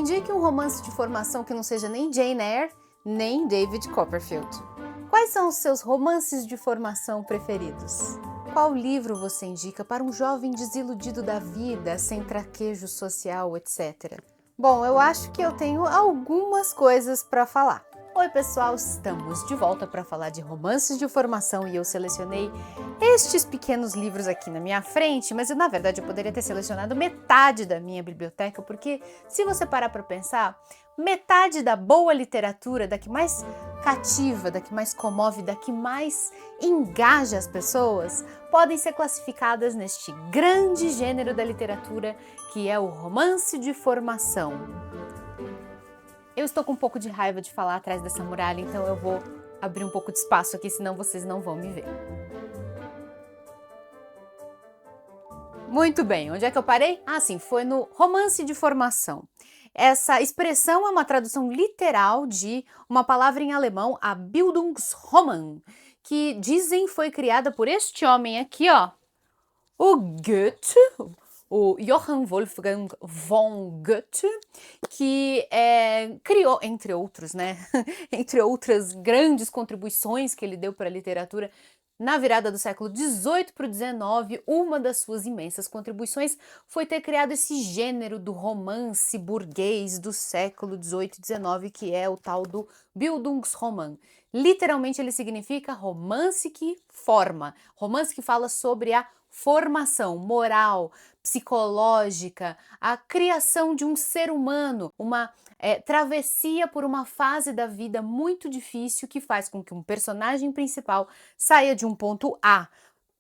indique um romance de formação que não seja nem Jane Eyre, nem David Copperfield. Quais são os seus romances de formação preferidos? Qual livro você indica para um jovem desiludido da vida, sem traquejo social, etc? Bom, eu acho que eu tenho algumas coisas para falar. Oi pessoal, estamos de volta para falar de romances de formação e eu selecionei estes pequenos livros aqui na minha frente, mas na verdade eu poderia ter selecionado metade da minha biblioteca, porque se você parar para pensar, metade da boa literatura, da que mais cativa, da que mais comove, da que mais engaja as pessoas, podem ser classificadas neste grande gênero da literatura que é o romance de formação. Eu estou com um pouco de raiva de falar atrás dessa muralha, então eu vou abrir um pouco de espaço aqui, senão vocês não vão me ver. Muito bem, onde é que eu parei? Ah, sim, foi no romance de formação. Essa expressão é uma tradução literal de uma palavra em alemão, a Bildungsroman, que dizem foi criada por este homem aqui, ó, o Goethe, o Johann Wolfgang von Goethe, que criou, entre outros, né, entre outras grandes contribuições que ele deu para a literatura, na virada do século XVIII para o XIX, uma das suas imensas contribuições foi ter criado esse gênero do romance burguês do século XVIII e XIX, que é o tal do Bildungsroman. Literalmente ele significa romance que forma, romance que fala sobre a formação moral, psicológica, a criação de um ser humano, uma travessia por uma fase da vida muito difícil que faz com que um personagem principal saia de um ponto A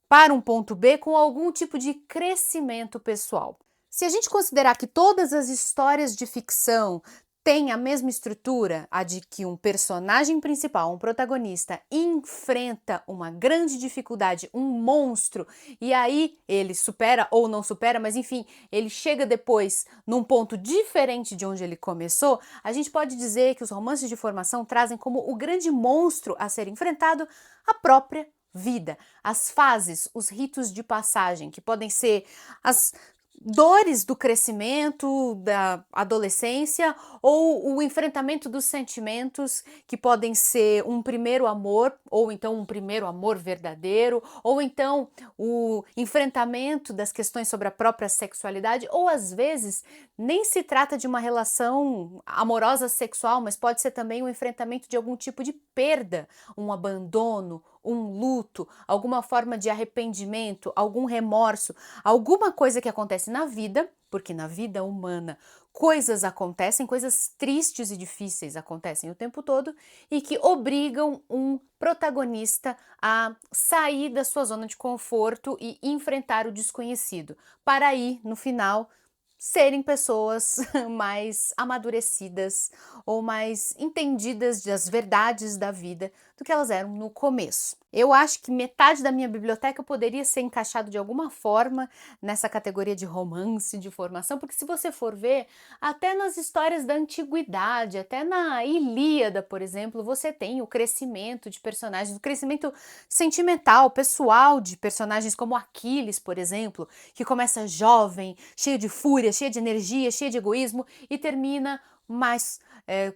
para um ponto B com algum tipo de crescimento pessoal. Se a gente considerar que todas as histórias de ficção tem a mesma estrutura, a de que um personagem principal, um protagonista, enfrenta uma grande dificuldade, um monstro, e aí ele supera ou não supera, mas enfim, ele chega depois num ponto diferente de onde ele começou, a gente pode dizer que os romances de formação trazem como o grande monstro a ser enfrentado a própria vida, as fases, os ritos de passagem, que podem ser as dores do crescimento, da adolescência, ou o enfrentamento dos sentimentos, que podem ser um primeiro amor, ou então um primeiro amor verdadeiro, ou então o enfrentamento das questões sobre a própria sexualidade, ou às vezes nem se trata de uma relação amorosa sexual, mas pode ser também um enfrentamento de algum tipo de perda, um abandono, um luto, alguma forma de arrependimento, algum remorso, alguma coisa que acontece na vida, porque na vida humana coisas acontecem, coisas tristes e difíceis acontecem o tempo todo e que obrigam um protagonista a sair da sua zona de conforto e enfrentar o desconhecido, para aí, no final, serem pessoas mais amadurecidas ou mais entendidas das verdades da vida do que elas eram no começo. Eu acho que metade da minha biblioteca poderia ser encaixado de alguma forma nessa categoria de romance de formação, porque se você for ver, até nas histórias da antiguidade, até na Ilíada, por exemplo, você tem o crescimento de personagens, o crescimento sentimental, pessoal de personagens como Aquiles, por exemplo, que começa jovem, cheio de fúria, cheio de energia, cheio de egoísmo e termina mais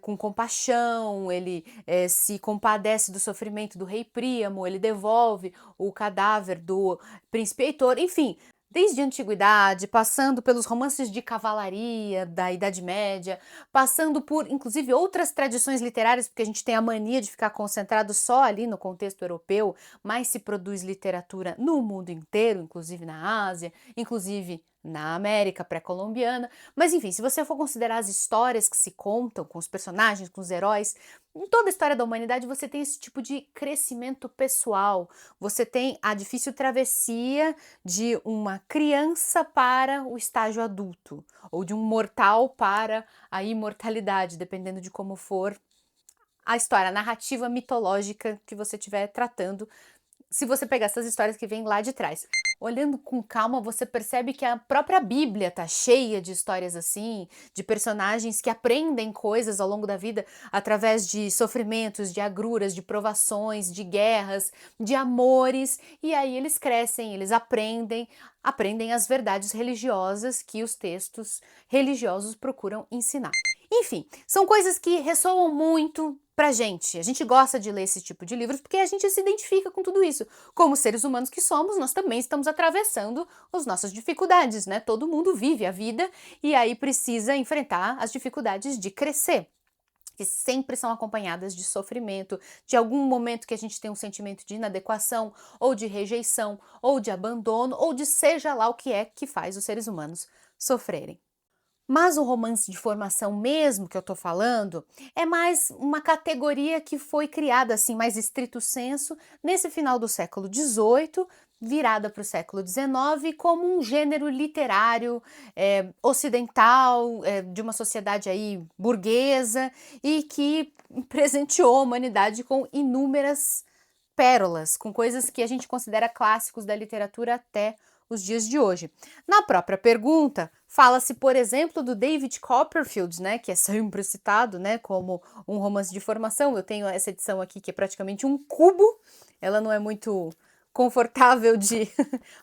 com compaixão, ele se compadece do sofrimento do rei Príamo, ele devolve o cadáver do príncipe Heitor, enfim, desde a antiguidade, passando pelos romances de cavalaria da Idade Média, passando por, inclusive, outras tradições literárias, porque a gente tem a mania de ficar concentrado só ali no contexto europeu, mas se produz literatura no mundo inteiro, inclusive na Ásia, inclusive na América pré-colombiana, mas enfim, se você for considerar as histórias que se contam com os personagens, com os heróis, em toda a história da humanidade você tem esse tipo de crescimento pessoal, você tem a difícil travessia de uma criança para o estágio adulto, ou de um mortal para a imortalidade, dependendo de como for a história, a narrativa mitológica que você estiver tratando, se você pegar essas histórias que vêm lá de trás. Olhando com calma, você percebe que a própria Bíblia tá cheia de histórias assim, de personagens que aprendem coisas ao longo da vida através de sofrimentos, de agruras, de provações, de guerras, de amores, e aí eles crescem, eles aprendem as verdades religiosas que os textos religiosos procuram ensinar. Enfim, são coisas que ressoam muito pra gente. A gente gosta de ler esse tipo de livros porque a gente se identifica com tudo isso. Como seres humanos que somos, nós também estamos atravessando as nossas dificuldades, né? Todo mundo vive a vida e aí precisa enfrentar as dificuldades de crescer, que sempre são acompanhadas de sofrimento, de algum momento que a gente tem um sentimento de inadequação, ou de rejeição, ou de abandono, ou de seja lá o que é que faz os seres humanos sofrerem. Mas o romance de formação mesmo que eu tô falando, é mais uma categoria que foi criada assim, mais estrito sensu, nesse final do século XVIII, virada para o século XIX, como um gênero literário ocidental, de uma sociedade aí burguesa, e que presenteou a humanidade com inúmeras pérolas, com coisas que a gente considera clássicos da literatura até os dias de hoje. Na própria pergunta, fala-se, por exemplo, do David Copperfield, né, que é sempre citado, né, como um romance de formação. Eu tenho essa edição aqui que é praticamente um cubo, ela não é muito confortável de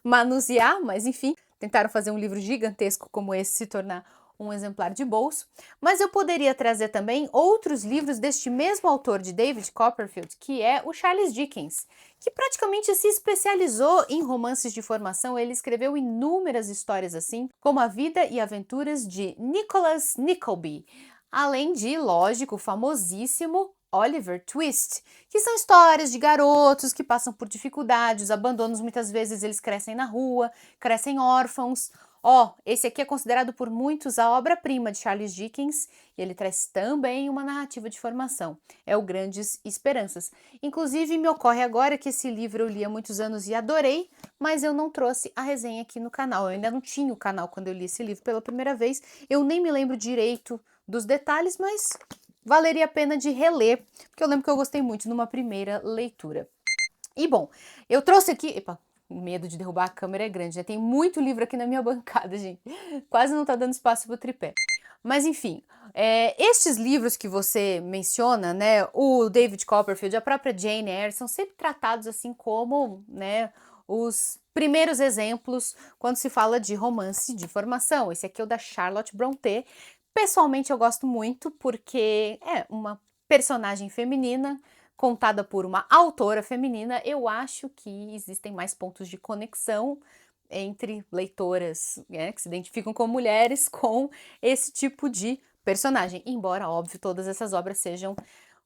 manusear, mas enfim, tentaram fazer um livro gigantesco como esse se tornar um exemplar de bolso. Mas eu poderia trazer também outros livros deste mesmo autor de David Copperfield, que é o Charles Dickens, que praticamente se especializou em romances de formação. Ele escreveu inúmeras histórias assim, como A Vida e Aventuras de Nicholas Nickleby, além de, lógico, o famosíssimo Oliver Twist, que são histórias de garotos que passam por dificuldades, abandonos, muitas vezes eles crescem na rua, crescem órfãos. Esse aqui é considerado por muitos a obra-prima de Charles Dickens e ele traz também uma narrativa de formação. É o Grandes Esperanças. Inclusive, me ocorre agora que esse livro eu li há muitos anos e adorei, mas eu não trouxe a resenha aqui no canal. Eu ainda não tinha o canal quando eu li esse livro pela primeira vez. Eu nem me lembro direito dos detalhes, mas valeria a pena de reler, porque eu lembro que eu gostei muito numa primeira leitura. E bom, eu trouxe aqui... Epa, o medo de derrubar a câmera é grande, né? Tem muito livro aqui na minha bancada, gente. Quase não tá dando espaço pro tripé. Mas enfim, estes livros que você menciona, né, o David Copperfield, a própria Jane Eyre, são sempre tratados assim como, né, os primeiros exemplos quando se fala de romance de formação. Esse aqui é o da Charlotte Brontë. Pessoalmente eu gosto muito porque é uma personagem feminina contada por uma autora feminina. Eu acho que existem mais pontos de conexão entre leitoras, né, que se identificam como mulheres com esse tipo de personagem, embora, óbvio, todas essas obras sejam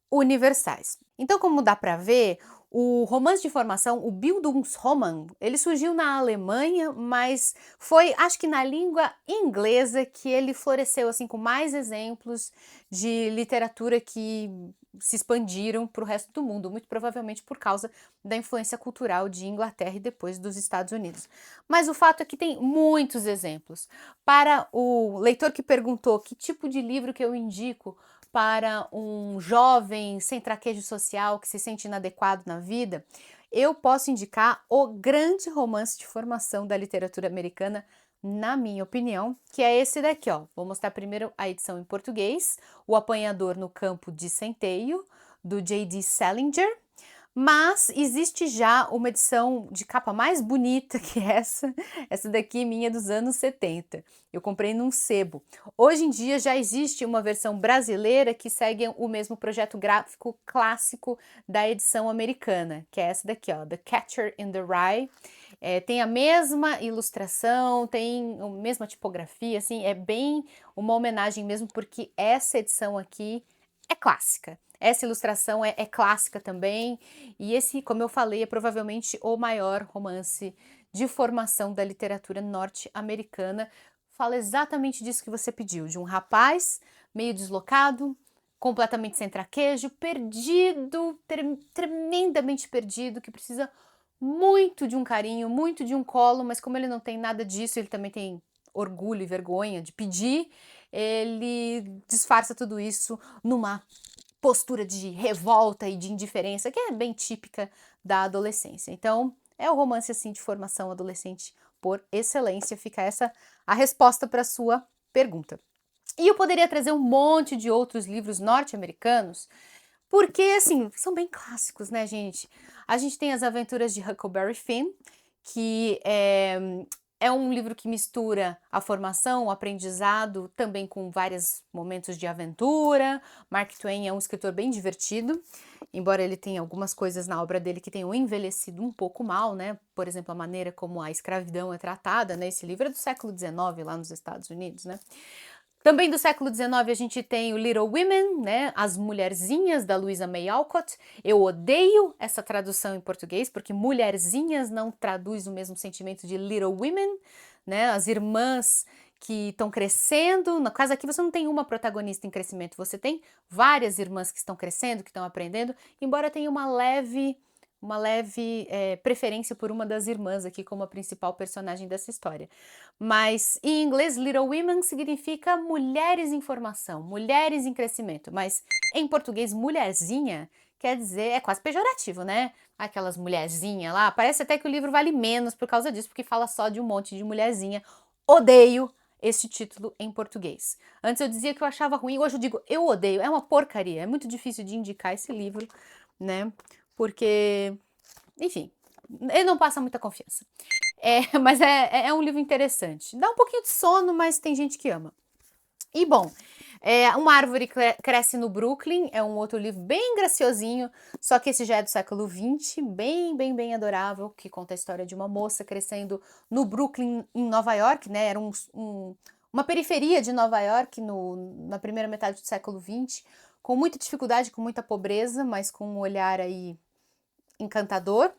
universais. Então, como dá para ver, o romance de formação, o Bildungsroman, ele surgiu na Alemanha, mas foi, acho que na língua inglesa que ele floresceu assim com mais exemplos de literatura que se expandiram para o resto do mundo, muito provavelmente por causa da influência cultural de Inglaterra e depois dos Estados Unidos. Mas o fato é que tem muitos exemplos. Para o leitor que perguntou que tipo de livro que eu indico para um jovem sem traquejo social que se sente inadequado na vida, eu posso indicar o grande romance de formação da literatura americana, na minha opinião, que é esse daqui, ó. Vou mostrar primeiro a edição em português, O Apanhador no Campo de Centeio, do J.D. Salinger. Mas existe já uma edição de capa mais bonita que essa daqui minha dos anos 70. Eu comprei num sebo. Hoje em dia já existe uma versão brasileira que segue o mesmo projeto gráfico clássico da edição americana, que é essa daqui, ó, The Catcher in the Rye. Tem a mesma ilustração, tem a mesma tipografia, assim, é bem uma homenagem mesmo, porque essa edição aqui é clássica. Essa ilustração é clássica também, e esse, como eu falei, é provavelmente o maior romance de formação da literatura norte-americana. Fala exatamente disso que você pediu, de um rapaz meio deslocado, completamente sem traquejo, perdido, tremendamente perdido, que precisa muito de um carinho, muito de um colo, mas como ele não tem nada disso, ele também tem orgulho e vergonha de pedir, ele disfarça tudo isso numa postura de revolta e de indiferença, que é bem típica da adolescência. Então, é o romance assim de formação adolescente por excelência. Fica essa a resposta para a sua pergunta. E eu poderia trazer um monte de outros livros norte-americanos, porque assim, são bem clássicos, né, gente? A gente tem As Aventuras de Huckleberry Finn, que É um livro que mistura a formação, o aprendizado, também com vários momentos de aventura. Mark Twain é um escritor bem divertido, embora ele tenha algumas coisas na obra dele que tenham envelhecido um pouco mal, né? Por exemplo, a maneira como a escravidão é tratada, né? Esse livro é do século XIX, lá nos Estados Unidos, né? Também do século XIX a gente tem o Little Women, né, As Mulherzinhas, da Louisa May Alcott. Eu odeio essa tradução em português, porque Mulherzinhas não traduz o mesmo sentimento de Little Women, né, as irmãs que estão crescendo. No caso aqui você não tem uma protagonista em crescimento, você tem várias irmãs que estão crescendo, que estão aprendendo, embora tenha uma leve preferência por uma das irmãs aqui como a principal personagem dessa história. Mas em inglês, Little Women significa mulheres em formação, mulheres em crescimento. Mas em português, mulherzinha quer dizer, é quase pejorativo, né? Aquelas mulherzinha lá. Parece até que o livro vale menos por causa disso, porque fala só de um monte de mulherzinha. Odeio este título em português. Antes eu dizia que eu achava ruim, hoje eu digo eu odeio, é uma porcaria. É muito difícil de indicar esse livro, né? Porque, enfim, ele não passa muita confiança. Mas é um livro interessante. Dá um pouquinho de sono, mas tem gente que ama. E bom, Uma Árvore Cresce no Brooklyn é um outro livro bem graciosinho, só que esse já é do século XX, bem adorável, que conta a história de uma moça crescendo no Brooklyn, em Nova York, né? Era uma periferia de Nova York na primeira metade do século XX, com muita dificuldade, com muita pobreza, mas com um olhar aí encantador.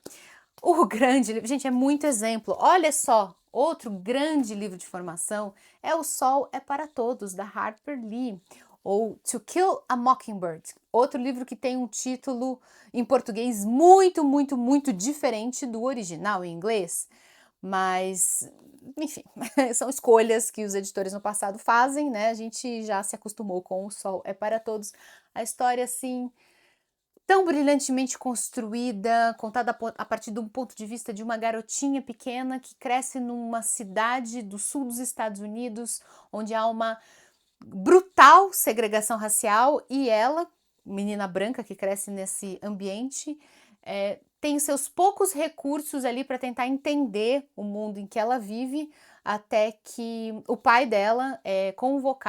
O grande livro, gente, é muito exemplo. Olha só, outro grande livro de formação é O Sol é para Todos, da Harper Lee, ou To Kill a Mockingbird, outro livro que tem um título em português muito diferente do original em inglês, mas, enfim, são escolhas que os editores no passado fazem, né? A gente já se acostumou com O Sol é para Todos. A história, assim, tão brilhantemente construída, contada a partir de um ponto de vista de uma garotinha pequena que cresce numa cidade do sul dos Estados Unidos, onde há uma brutal segregação racial, e ela, menina branca que cresce nesse ambiente, tem seus poucos recursos ali para tentar entender o mundo em que ela vive, até que o pai dela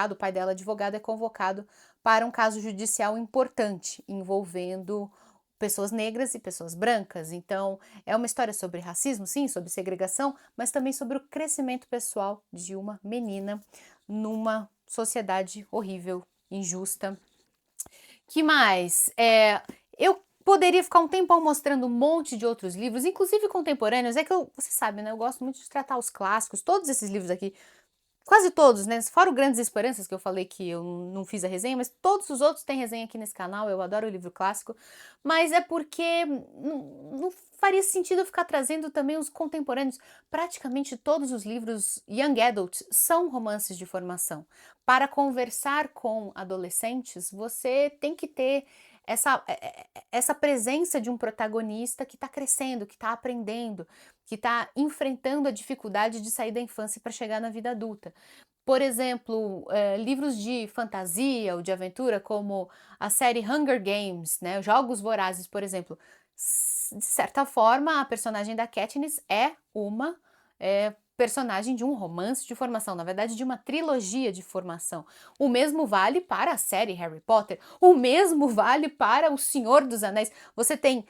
o pai dela advogado, é convocado para um caso judicial importante envolvendo pessoas negras e pessoas brancas. Então, é uma história sobre racismo, sim, sobre segregação, mas também sobre o crescimento pessoal de uma menina numa sociedade horrível, injusta. Que mais? Eu poderia ficar um tempão mostrando um monte de outros livros, inclusive contemporâneos. Você sabe, né? Eu gosto muito de tratar os clássicos, todos esses livros aqui. Quase todos, né? Fora o Grandes Esperanças, que eu falei que eu não fiz a resenha, mas todos os outros têm resenha aqui nesse canal. Eu adoro o livro clássico, mas é porque não faria sentido eu ficar trazendo também os contemporâneos. Praticamente todos os livros Young Adult são romances de formação. Para conversar com adolescentes, você tem que ter essa presença de um protagonista que está crescendo, que está aprendendo, que está enfrentando a dificuldade de sair da infância para chegar na vida adulta. Por exemplo, livros de fantasia ou de aventura, como a série Hunger Games, né, Jogos Vorazes, por exemplo. De certa forma, a personagem da Katniss é uma personagem de um romance de formação, na verdade de uma trilogia de formação. O mesmo vale para a série Harry Potter, o mesmo vale para O Senhor dos Anéis. Você tem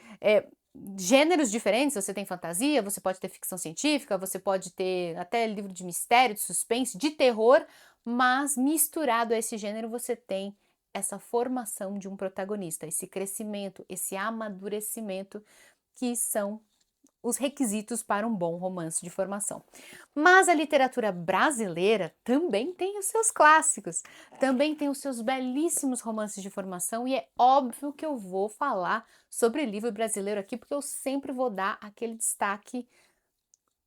gêneros diferentes, você tem fantasia, você pode ter ficção científica, você pode ter até livro de mistério, de suspense, de terror, mas misturado a esse gênero você tem essa formação de um protagonista, esse crescimento, esse amadurecimento que são os requisitos para um bom romance de formação. Mas a literatura brasileira também tem os seus clássicos, também tem os seus belíssimos romances de formação, e é óbvio que eu vou falar sobre livro brasileiro aqui, porque eu sempre vou dar aquele destaque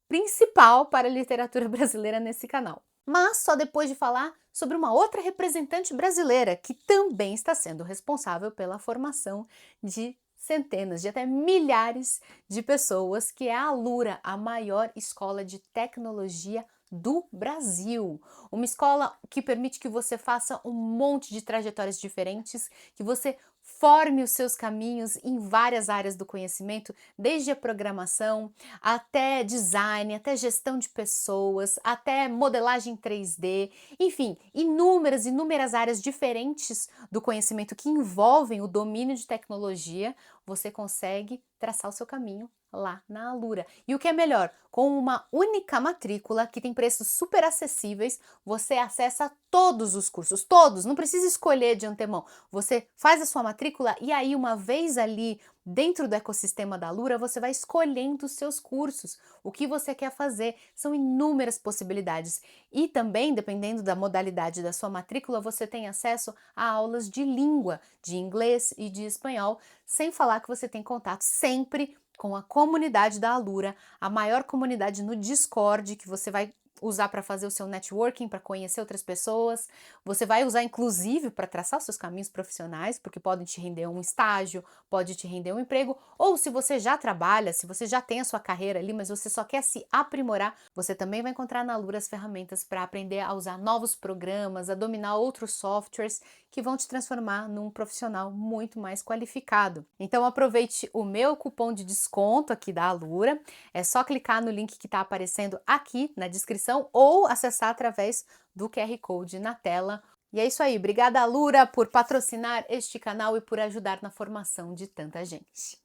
principal para a literatura brasileira nesse canal. Mas só depois de falar sobre uma outra representante brasileira que também está sendo responsável pela formação de centenas, de até milhares de pessoas, que é a Alura, a maior escola de tecnologia do Brasil. Uma escola que permite que você faça um monte de trajetórias diferentes, que você forme os seus caminhos em várias áreas do conhecimento, desde a programação, até design, até gestão de pessoas, até modelagem 3D, enfim, inúmeras áreas diferentes do conhecimento que envolvem o domínio de tecnologia, você consegue traçar o seu caminho lá na Alura. E o que é melhor, com uma única matrícula que tem preços super acessíveis, você acessa todos os cursos, todos, não precisa escolher de antemão. Você faz a sua matrícula e aí uma vez ali dentro do ecossistema da Alura, você vai escolhendo os seus cursos, o que você quer fazer, são inúmeras possibilidades. E também, dependendo da modalidade da sua matrícula, você tem acesso a aulas de língua, de inglês e de espanhol, sem falar que você tem contato sempre com a comunidade da Alura, a maior comunidade no Discord, que você vai usar para fazer o seu networking, para conhecer outras pessoas. Você vai usar inclusive para traçar os seus caminhos profissionais, porque podem te render um estágio, pode te render um emprego, ou se você já trabalha, se você já tem a sua carreira ali, mas você só quer se aprimorar, você também vai encontrar na Alura as ferramentas para aprender a usar novos programas, a dominar outros softwares que vão te transformar num profissional muito mais qualificado. Então aproveite o meu cupom de desconto aqui da Alura, é só clicar no link que está aparecendo aqui na descrição ou acessar através do QR Code na tela. E é isso aí, obrigada Alura por patrocinar este canal e por ajudar na formação de tanta gente.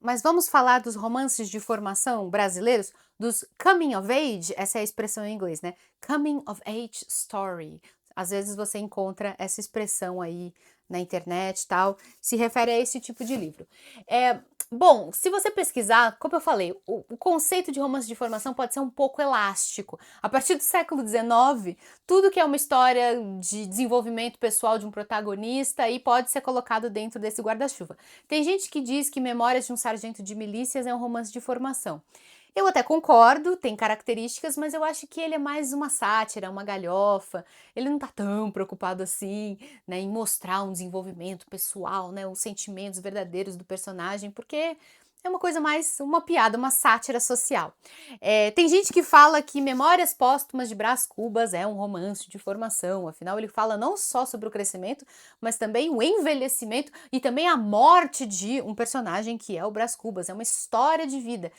Mas vamos falar dos romances de formação brasileiros, dos coming of age, essa é a expressão em inglês, né? Coming of age story. Às vezes você encontra essa expressão aí na internet e tal, se refere a esse tipo de livro. Bom, se você pesquisar, como eu falei, o conceito de romance de formação pode ser um pouco elástico. A partir do século XIX, tudo que é uma história de desenvolvimento pessoal de um protagonista aí pode ser colocado dentro desse guarda-chuva. Tem gente que diz que Memórias de um Sargento de Milícias é um romance de formação. Eu até concordo, tem características, mas eu acho que ele é mais uma sátira, uma galhofa. Ele não tá tão preocupado assim, né, em mostrar um desenvolvimento pessoal, né, os sentimentos verdadeiros do personagem, porque é uma coisa mais, uma piada, uma sátira social. Tem gente que fala que Memórias Póstumas de Brás Cubas é um romance de formação, afinal ele fala não só sobre o crescimento, mas também o envelhecimento e também a morte de um personagem que é o Brás Cubas, é uma história de vida.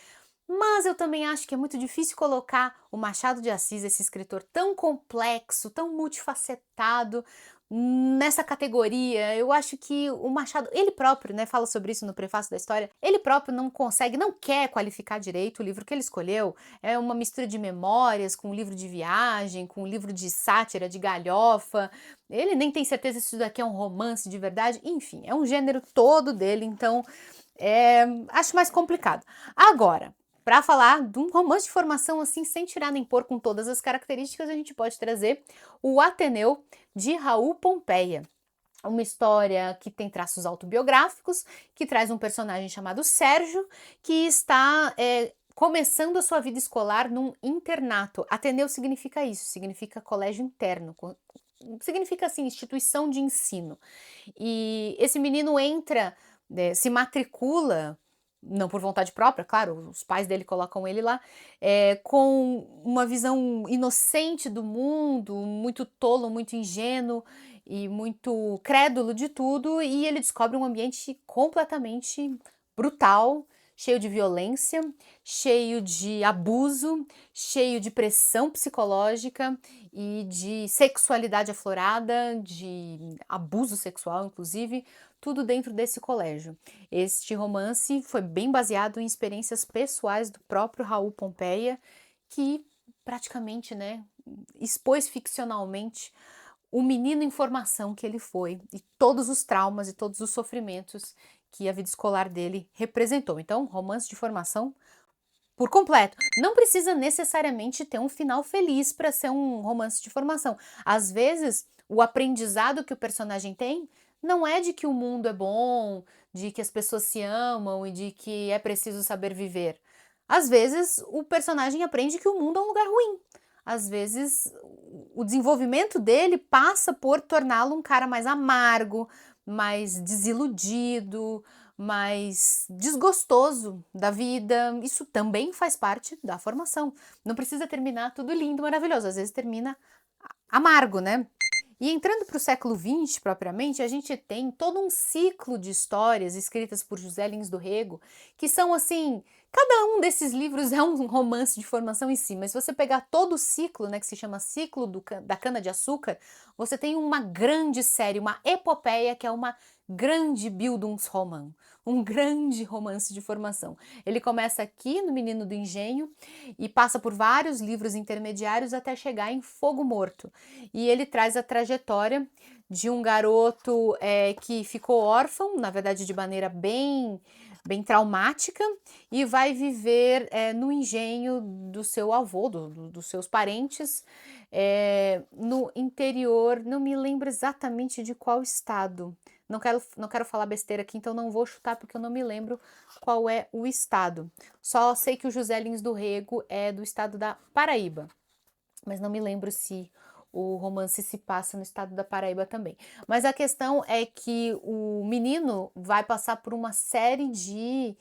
Mas eu também acho que é muito difícil colocar o Machado de Assis, esse escritor tão complexo, tão multifacetado, nessa categoria. Eu acho que o Machado, ele próprio, né, fala sobre isso no prefácio da história, ele próprio não consegue, não quer qualificar direito o livro que ele escolheu. É uma mistura de memórias com um livro de viagem, com um livro de sátira, de galhofa. Ele nem tem certeza se isso daqui é um romance de verdade. Enfim, é um gênero todo dele, então acho mais complicado. Agora, para falar de um romance de formação assim, sem tirar nem pôr, com todas as características, a gente pode trazer o Ateneu, de Raul Pompeia. Uma história que tem traços autobiográficos, que traz um personagem chamado Sérgio, que está começando a sua vida escolar num internato. Ateneu significa isso, significa colégio interno, significa assim, instituição de ensino. E esse menino entra, se matricula, não por vontade própria, claro, os pais dele colocam ele lá, com uma visão inocente do mundo, muito tolo, muito ingênuo e muito crédulo de tudo, e ele descobre um ambiente completamente brutal, cheio de violência, cheio de abuso, cheio de pressão psicológica e de sexualidade aflorada, de abuso sexual, inclusive, tudo dentro desse colégio. Este romance foi bem baseado em experiências pessoais do próprio Raul Pompeia, que praticamente, né, expôs ficcionalmente o menino em formação que ele foi e todos os traumas e todos os sofrimentos que a vida escolar dele representou. Então, romance de formação por completo. Não precisa necessariamente ter um final feliz para ser um romance de formação. Às vezes, o aprendizado que o personagem tem não é de que o mundo é bom, de que as pessoas se amam e de que é preciso saber viver. Às vezes, o personagem aprende que o mundo é um lugar ruim. Às vezes, o desenvolvimento dele passa por torná-lo um cara mais amargo, mais desiludido, mais desgostoso da vida. Isso também faz parte da formação. Não precisa terminar tudo lindo, maravilhoso, às vezes termina amargo, né? E entrando para o século XX, propriamente, a gente tem todo um ciclo de histórias escritas por José Lins do Rego, que são assim, cada um desses livros é um romance de formação em si, mas se você pegar todo o ciclo, né, que se chama Ciclo da Cana-de-Açúcar, você tem uma grande série, uma epopeia, que é uma grande Bildungsroman, um grande romance de formação. Ele começa aqui no Menino do Engenho e passa por vários livros intermediários até chegar em Fogo Morto. E ele traz a trajetória de um garoto que ficou órfão, na verdade de maneira bem traumática, e vai viver no engenho do seu avô, dos seus parentes, no interior, não me lembro exatamente de qual estado. Não quero falar besteira aqui, então não vou chutar porque eu não me lembro qual é o estado. Só sei que o José Lins do Rego é do estado da Paraíba, mas não me lembro se o romance se passa no estado da Paraíba também. Mas a questão é que o menino vai passar por uma série de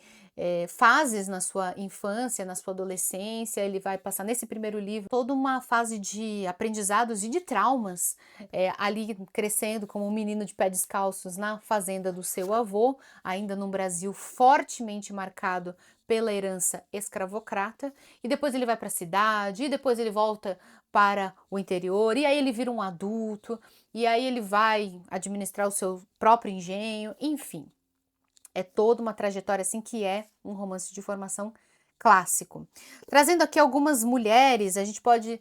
fases na sua infância, na sua adolescência. Ele vai passar nesse primeiro livro toda uma fase de aprendizados e de traumas, ali crescendo como um menino de pé descalços na fazenda do seu avô, ainda num Brasil fortemente marcado pela herança escravocrata, e depois ele vai para a cidade, e depois ele volta para o interior, e aí ele vira um adulto, e aí ele vai administrar o seu próprio engenho, enfim. É toda uma trajetória assim que é um romance de formação clássico. Trazendo aqui algumas mulheres, a gente pode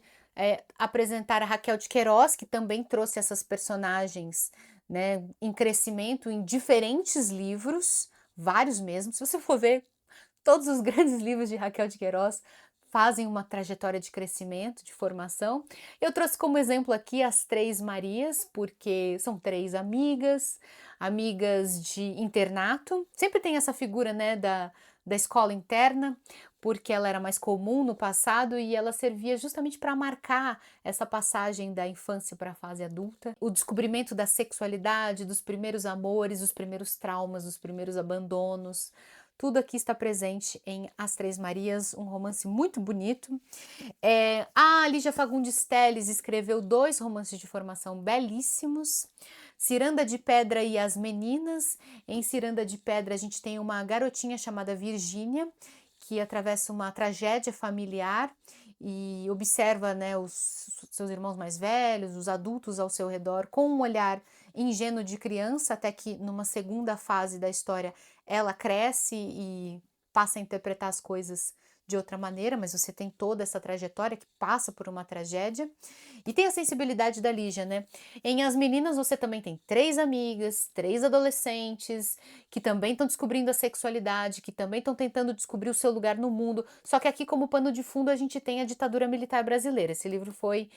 apresentar a Raquel de Queiroz, que também trouxe essas personagens, né, em crescimento em diferentes livros, vários mesmo. Se você for ver, todos os grandes livros de Raquel de Queiroz fazem uma trajetória de crescimento, de formação. Eu trouxe como exemplo aqui as Três Marias, porque são três amigas, amigas de internato. Sempre tem essa figura, né, da escola interna, porque ela era mais comum no passado e ela servia justamente para marcar essa passagem da infância para a fase adulta, o descobrimento da sexualidade, dos primeiros amores, dos primeiros traumas, dos primeiros abandonos. Tudo aqui está presente em As Três Marias, um romance muito bonito. A Lígia Fagundes Telles escreveu 2 romances de formação belíssimos. Ciranda de Pedra e As Meninas. Em Ciranda de Pedra a gente tem uma garotinha chamada Virgínia, que atravessa uma tragédia familiar e observa, né, os seus irmãos mais velhos, os adultos ao seu redor, com um olhar ingênuo de criança, até que numa segunda fase da história ela cresce e passa a interpretar as coisas de outra maneira, mas você tem toda essa trajetória que passa por uma tragédia. E tem a sensibilidade da Lígia, né? Em As Meninas você também tem 3 amigas, 3 adolescentes que também estão descobrindo a sexualidade, que também estão tentando descobrir o seu lugar no mundo. Só que aqui, como pano de fundo, a gente tem a ditadura militar brasileira. Esse livro foi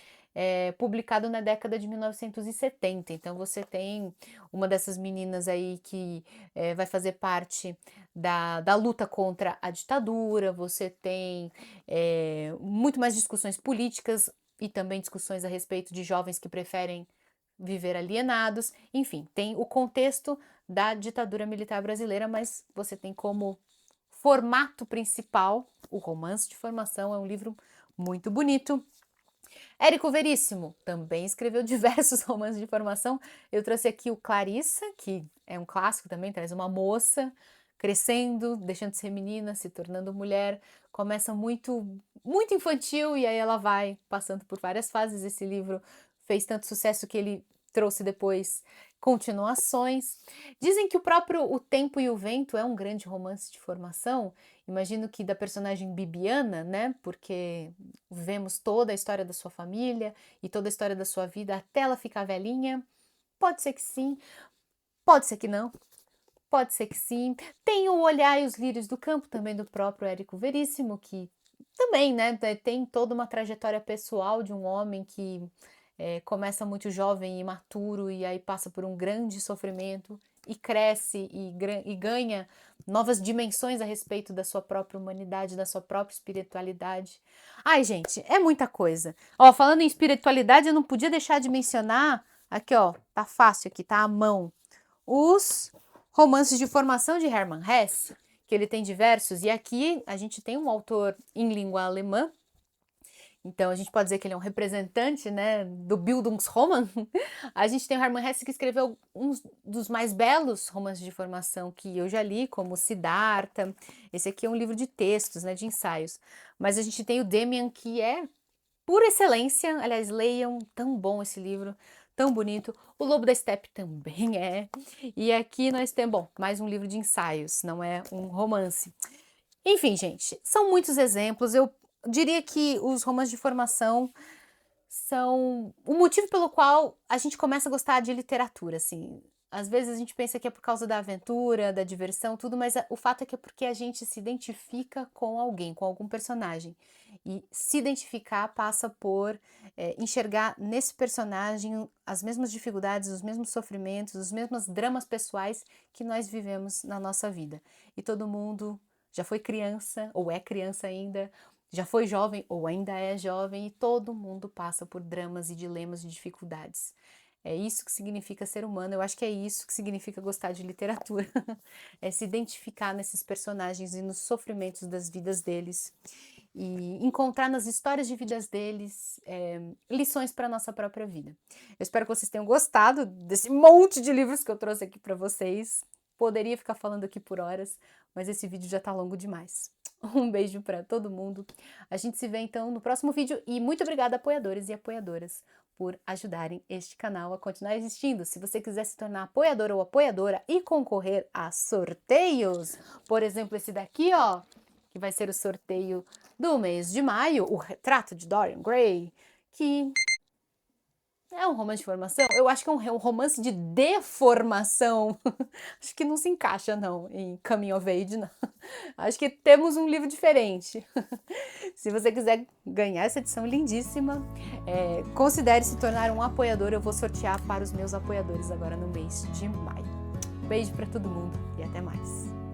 publicado na década de 1970. Então você tem uma dessas meninas aí que vai fazer parte da luta contra a ditadura. Você tem muito mais discussões políticas e também discussões a respeito de jovens que preferem viver alienados. Enfim, tem o contexto da ditadura militar brasileira, mas você tem como formato principal o romance de formação. É um livro muito bonito. Érico Veríssimo também escreveu diversos romances de formação. Eu trouxe aqui o Clarissa, que é um clássico também, traz uma moça crescendo, deixando de ser menina, se tornando mulher. Começa muito infantil e aí ela vai passando por várias fases. Esse livro fez tanto sucesso que ele trouxe depois continuações. Dizem que o próprio O Tempo e o Vento é um grande romance de formação. Imagino que da personagem Bibiana, né? Porque vemos toda a história da sua família e toda a história da sua vida até ela ficar velhinha. Pode ser que sim, pode ser que não. Pode ser que sim. Tem o Olhar e os Lírios do Campo, também do próprio Érico Veríssimo, que também, né, tem toda uma trajetória pessoal de um homem que começa muito jovem e imaturo e aí passa por um grande sofrimento e cresce e ganha novas dimensões a respeito da sua própria humanidade, da sua própria espiritualidade. Ai, gente, é muita coisa. Ó, falando em espiritualidade, eu não podia deixar de mencionar, aqui ó, tá fácil aqui, tá à mão, os Romances de formação de Hermann Hesse, que ele tem diversos, e aqui a gente tem um autor em língua alemã, então a gente pode dizer que ele é um representante, né, do Bildungsroman. A gente tem o Hermann Hesse que escreveu um dos mais belos romances de formação que eu já li, como Siddhartha. Esse aqui é um livro de textos, né, de ensaios. Mas a gente tem o Demian, que é por excelência, aliás, leiam, tão bom esse livro, tão bonito. O Lobo da Steppe também é. E aqui nós temos, bom, mais um livro de ensaios, não é um romance. Enfim, gente, são muitos exemplos. Eu diria que os romances de formação são o motivo pelo qual a gente começa a gostar de literatura, assim. Às vezes a gente pensa que é por causa da aventura, da diversão, tudo, mas o fato é que é porque a gente se identifica com alguém, com algum personagem. E se identificar passa por enxergar nesse personagem as mesmas dificuldades, os mesmos sofrimentos, os mesmos dramas pessoais que nós vivemos na nossa vida. E todo mundo já foi criança, ou é criança ainda, já foi jovem ou ainda é jovem, e todo mundo passa por dramas e dilemas e dificuldades. É isso que significa ser humano, eu acho que é isso que significa gostar de literatura. É se identificar nesses personagens e nos sofrimentos das vidas deles e encontrar nas histórias de vidas deles lições para a nossa própria vida. Eu espero que vocês tenham gostado desse monte de livros que eu trouxe aqui para vocês. Poderia ficar falando aqui por horas, mas esse vídeo já tá longo demais. Um beijo para todo mundo. A gente se vê então no próximo vídeo e muito obrigada, apoiadores e apoiadoras, por ajudarem este canal a continuar existindo. Se você quiser se tornar apoiador ou apoiadora e concorrer a sorteios, por exemplo, esse daqui, ó, que vai ser o sorteio do mês de maio, o Retrato de Dorian Gray, que é um romance de formação? Eu acho que é um romance de deformação. Acho que não se encaixa, não, em Coming of Age, não. Acho que temos um livro diferente. Se você quiser ganhar essa edição lindíssima, considere se tornar um apoiador. Eu vou sortear para os meus apoiadores agora no mês de maio. Beijo para todo mundo e até mais.